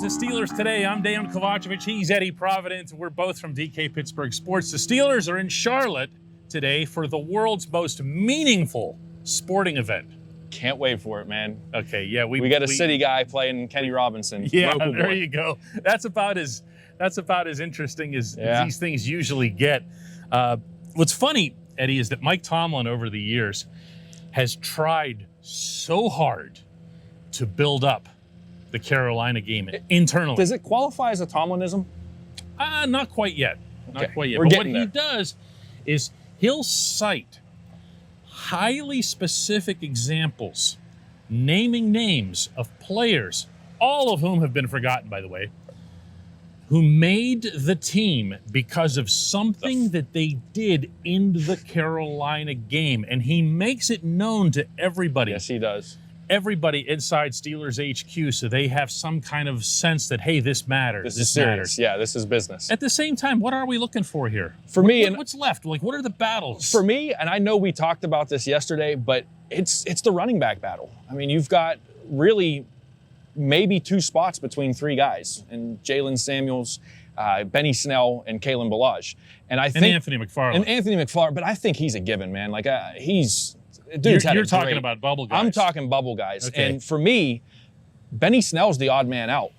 to Steelers Today. I'm Dejan Kovacevic. He's Eddie Provident. We're both from DK Pittsburgh Sports. The Steelers are in Charlotte today for the world's most meaningful sporting event. Can't wait for it, man. Okay, yeah. We got a city guy playing Kenny Robinson. Yeah, there you go. That's about as interesting as these things usually get. What's funny, Eddie, is that Mike Tomlin over the years has tried so hard to build up the Carolina game internally. Does it qualify as a Tomlinism? Not quite yet. Not quite yet. We're but getting what there. he does is he'll cite highly specific examples, naming names of players, all of whom have been forgotten, by the way, who made the team because of something that they did in the Carolina game. And he makes it known to everybody. Yes, he does. Everybody inside Steelers HQ, so they have some kind of sense that, hey, this matters. This is serious. Yeah, this is business. At the same time, what are we looking for here? For me, what's left? Like, what are the battles? For me, and I know we talked about this yesterday, but it's the running back battle. I mean, you've got really maybe two spots between three guys, and Jalen Samuels, Benny Snell, and Kalen Ballage. And Anthony McFarland. But I think he's a given, man. Like You're talking about bubble guys. I'm talking bubble guys. Okay. And for me, Benny Snell's the odd man out.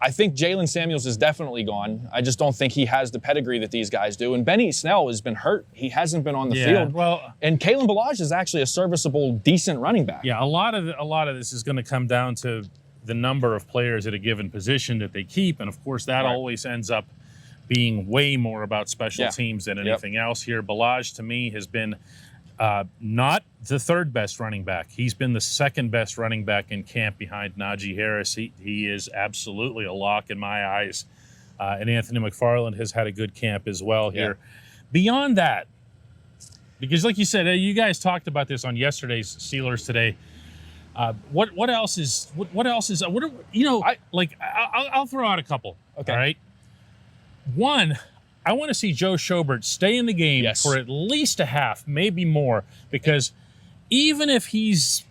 I think Jalen Samuels is definitely gone. I just don't think he has the pedigree that these guys do. And Benny Snell has been hurt. He hasn't been on the field. Well, and Kalen Ballage is actually a serviceable, decent running back. Yeah, a lot of this is going to come down to the number of players at a given position that they keep. And, of course, that always ends up being way more about special teams than anything else here. Ballage, to me, has been not the third best running back. He's been the second best running back in camp behind Najee Harris. He is absolutely a lock in my eyes. And Anthony McFarland has had a good camp as well here. Beyond that, because like you said, you guys talked about this on yesterday's Steelers Today. What else is I'll throw out a couple. Okay. All right. One, I want to see Joe Schobert stay in the game for at least a half, maybe more, because even if he's,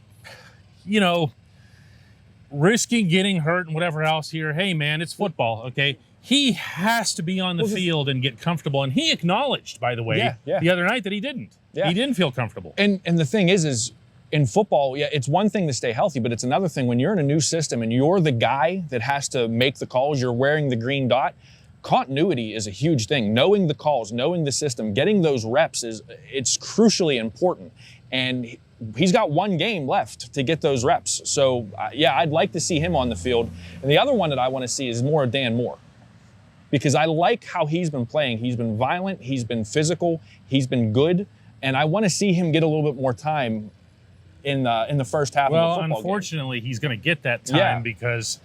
risking getting hurt and whatever else here, hey, man, it's football, okay? He has to be on the field and get comfortable. And he acknowledged, by the way, the other night that he didn't. Yeah. He didn't feel comfortable. And the thing is in football, it's one thing to stay healthy, but it's another thing when you're in a new system and you're the guy that has to make the calls, you're wearing the green dot. Continuity is a huge thing. Knowing the calls, knowing the system, getting those reps it's crucially important. And he's got one game left to get those reps. So, I'd like to see him on the field. And the other one that I want to see is more Dan Moore. Because I like how he's been playing. He's been violent. He's been physical. He's been good. And I want to see him get a little bit more time in the first half of the football game. Well, unfortunately, he's going to get that time because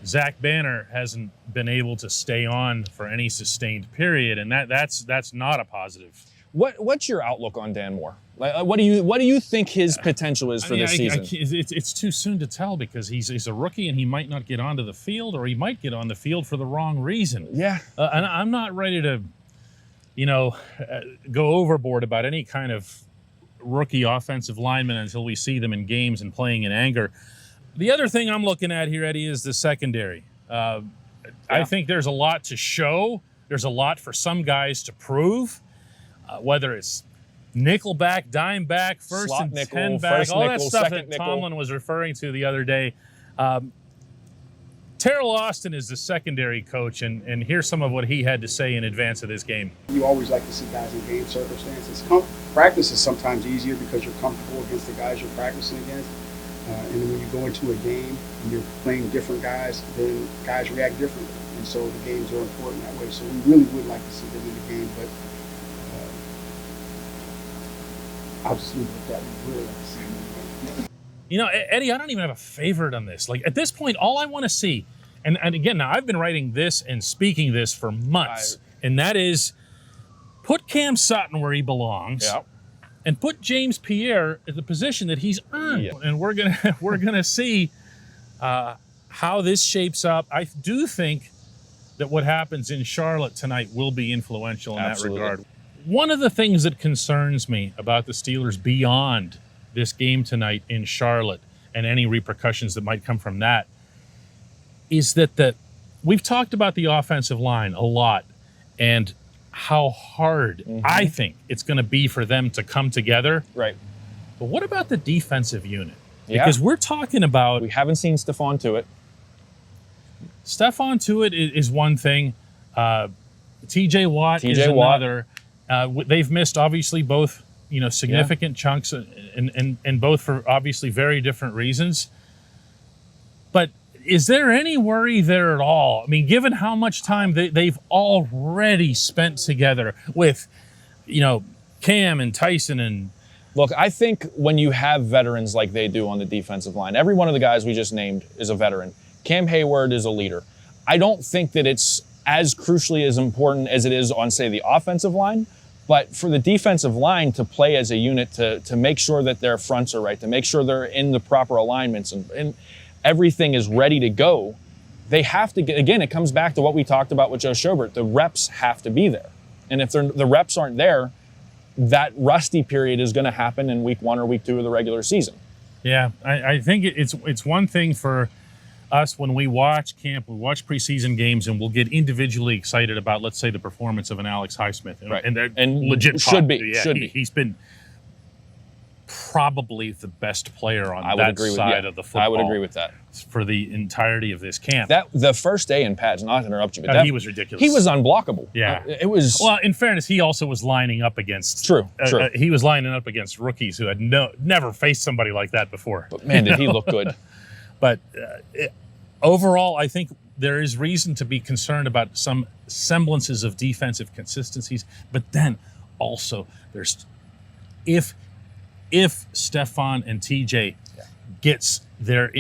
Zach Banner hasn't been able to stay on for any sustained period, and that's not a positive. What's your outlook on Dan Moore? Like, what do you think his potential is for this season? It's too soon to tell because he's a rookie and he might not get onto the field, or he might get on the field for the wrong reason. Yeah, and I'm not ready to, go overboard about any kind of rookie offensive lineman until we see them in games and playing in anger. The other thing I'm looking at here, Eddie, is the secondary. I think there's a lot to show. There's a lot for some guys to prove, whether it's nickel back, dime back, first slot and nickel, 10 back, all nickel, that stuff that nickel. Tomlin was referring to the other day. Terrell Austin is the secondary coach, and here's some of what he had to say in advance of this game. You always like to see guys in game circumstances. Practice is sometimes easier because you're comfortable against the guys you're practicing against. And then when you go into a game and you're playing different guys, then guys react differently. And so the games are important that way. So we really would like to see them in the game, but I'll just leave it at that. We really like to see them in the game. Eddie, I don't even have a favorite on this. Like, at this point, all I want to see, and again, now I've been writing this and speaking this for months, and that is put Cam Sutton where he belongs. Yeah. And put James Pierre at the position that he's earned. Yeah. And we're gonna see how this shapes up. I do think that what happens in Charlotte tonight will be influential in that regard. One of the things that concerns me about the Steelers beyond this game tonight in Charlotte and any repercussions that might come from that is that the we've talked about the offensive line a lot and how hard I think it's going to be for them to come together. Right. But what about the defensive unit? Yeah. Because we're talking about... We haven't seen Stephon Tuitt. Stephon Tuitt is one thing. T.J. Watt is another. They've missed, obviously, both significant chunks, and both for obviously very different reasons. But is there any worry there at all? I mean, given how much time they've already spent together with, Cam and Tyson and... Look, I think when you have veterans like they do on the defensive line, every one of the guys we just named is a veteran. Cam Hayward is a leader. I don't think that it's as crucially as important as it is on, say, the offensive line. But for the defensive line to play as a unit, to make sure that their fronts are right, to make sure they're in the proper alignments and everything is ready to go, they have to get, again, it comes back to what we talked about with Joe Schobert. The reps have to be there. And if the reps aren't there, that rusty period is going to happen in week 1 or week 2 of the regular season. Yeah, I think it's one thing for us when we watch camp, we watch preseason games, and we'll get individually excited about, let's say, the performance of an Alex Highsmith. Right. And legit should be. Yeah, should be. He's been probably the best player on that side of the football. I would agree with that. For the entirety of this camp. The first day in pads, not to interrupt you, but he was ridiculous. He was unblockable. Yeah. It was... Well, in fairness, he also was lining up against... True. He was lining up against rookies who had never faced somebody like that before. But man, did he look good. But overall, I think there is reason to be concerned about some semblances of defensive consistencies. But then also, there's if Stephon and TJ gets their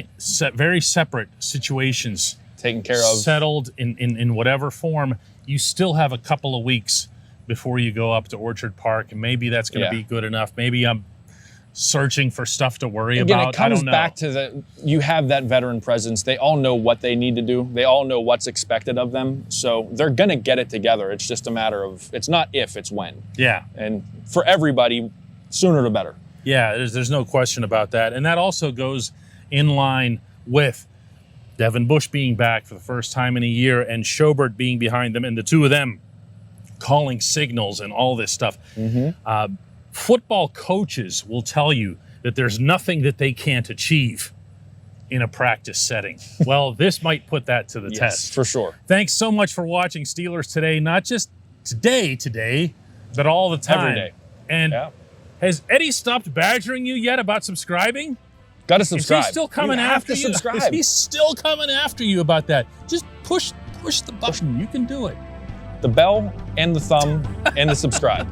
very separate situations taken care of, settled in whatever form, you still have a couple of weeks before you go up to Orchard Park, and maybe that's going to be good enough. Maybe I'm searching for stuff to worry about. It comes back to you have that veteran presence. They all know what they need to do. They all know what's expected of them. So they're going to get it together. It's just a matter of, it's not if, it's when. Yeah. And for everybody, sooner the better. Yeah, there's no question about that. And that also goes in line with Devin Bush being back for the first time in a year and Schobert being behind them, and the two of them calling signals and all this stuff. Football coaches will tell you that there's nothing that they can't achieve in a practice setting. Well, this might put that to the test. For sure. Thanks so much for watching Steelers Today, not just today, but all the time. Every day. And has Eddie stopped badgering you yet about subscribing? Got to subscribe. Is he still coming after you? Subscribe. Is he still coming after you about that? Just push the button. You can do it. The bell and the thumb and the subscribe.